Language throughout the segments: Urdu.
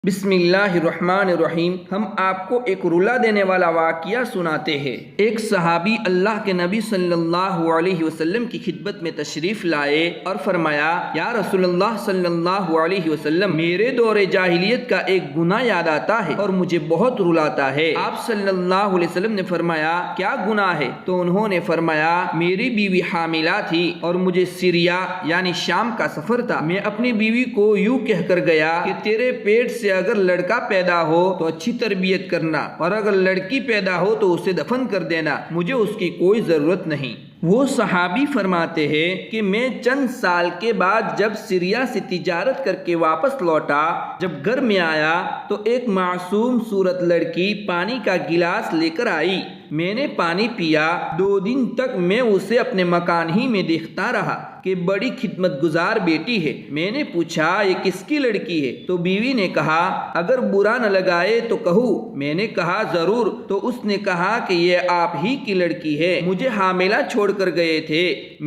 بسم اللہ الرحمن الرحیم۔ ہم آپ کو ایک رلا دینے والا واقعہ سناتے ہیں۔ ایک صحابی اللہ کے نبی صلی اللہ علیہ وسلم کی خدمت میں تشریف لائے اور فرمایا، یا رسول اللہ صلی اللہ علیہ وسلم، میرے دور جاہلیت کا ایک گناہ یاد آتا ہے اور مجھے بہت رلاتا ہے۔ آپ صلی اللہ علیہ وسلم نے فرمایا، کیا گناہ ہے؟ تو انہوں نے فرمایا، میری بیوی حاملہ تھی اور مجھے سیریا یعنی شام کا سفر تھا۔ میں اپنی بیوی کو یوں کہہ کر گیا کہ تیرے پیٹ سے اگر لڑکا پیدا ہو تو اچھی تربیت کرنا، اور اگر لڑکی پیدا ہو تو اسے دفن کر دینا، مجھے اس کی کوئی ضرورت نہیں۔ وہ صحابی فرماتے ہیں کہ میں چند سال کے بعد جب سیریا سے تجارت کر کے واپس لوٹا، جب گھر میں آیا تو ایک معصوم صورت لڑکی پانی کا گلاس لے کر آئی۔ میں نے پانی پیا۔ 2 دن تک میں اسے اپنے مکان ہی میں دیکھتا رہا کہ بڑی خدمت گزار بیٹی ہے۔ میں نے پوچھا، یہ کس کی لڑکی ہے؟ تو بیوی نے کہا، اگر برا نہ لگائے تو کہو۔ میں نے کہا، ضرور۔ تو اس نے کہا کہ یہ آپ ہی کی لڑکی ہے، مجھے حاملہ چھوڑ کر گئے تھے،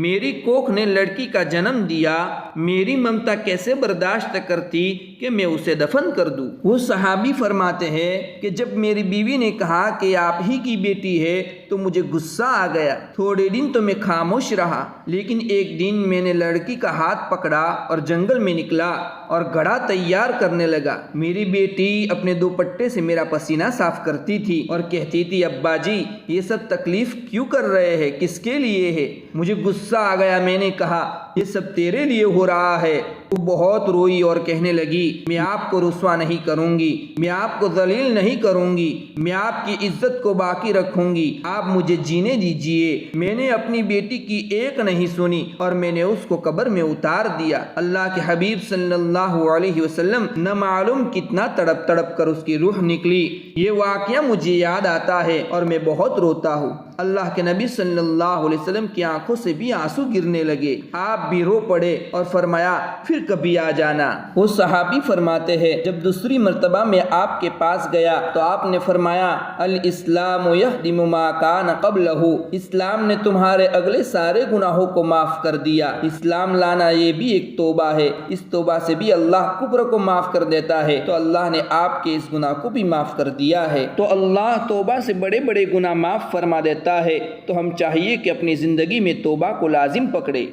میری کوکھ نے لڑکی کا جنم دیا، میری ممتا کیسے برداشت کرتی کہ میں اسے دفن کر دوں؟ وہ صحابی فرماتے ہیں کہ جب میری بیوی نے کہا کہ آپ ہی کی بیٹی ہے تو مجھے غصہ آ گیا۔ تھوڑے دن تو میں خاموش رہا، لیکن ایک دن میں نے لڑکی کا ہاتھ پکڑا اور جنگل میں نکلا اور گھڑا تیار کرنے لگا۔ میری بیٹی اپنے دوپٹے سے میرا پسینہ صاف کرتی تھی اور کہتی تھی، ابا جی یہ سب تکلیف کیوں کر رہے ہیں، کس کے لیے ہے؟ مجھے غصہ آ گیا۔ میں نے کہا، یہ سب تیرے لیے ہو رہا ہے۔ وہ بہت روئی اور کہنے لگی، میں آپ کو رسوا نہیں کروں گی، میں آپ کو ذلیل نہیں کروں گی، میں آپ کی عزت کو باقی رکھوں گی، آپ مجھے جینے دیجیے۔ میں نے اپنی بیٹی کی ایک نہیں سنی اور میں نے اس کو قبر میں اتار دیا۔ اللہ کے حبیب صلی اللہ علیہ وسلم نہ معلوم کتنا تڑپ تڑپ کر اس کی روح نکلی۔ یہ واقعہ مجھے یاد آتا ہے اور میں بہت روتا ہوں۔ اللہ کے نبی صلی اللہ علیہ وسلم کی آنکھوں سے بھی آنسو گرنے لگے۔ آپ بھی رو پڑے اور فرمایا، پھر کبھی آ جانا۔ وہ صحابی فرماتے ہیں، جب دوسری مرتبہ میں آپ کے پاس گیا تو آپ نے فرمایا، الاسلام یہدم ما کان قبلہ، اسلام نے تمہارے اگلے سارے گناہوں کو معاف کر دیا۔ اسلام لانا یہ بھی ایک توبہ ہے، اس توبہ سے بھی اللہ کفر کو معاف کر دیتا ہے، تو اللہ نے آپ کے اس گناہ کو بھی معاف کر دیا ہے۔ تو اللہ توبہ سے بڑے بڑے گناہ معاف فرما دیتا ہے، تو ہم چاہیے کہ اپنی زندگی میں توبہ کو لازم پکڑے۔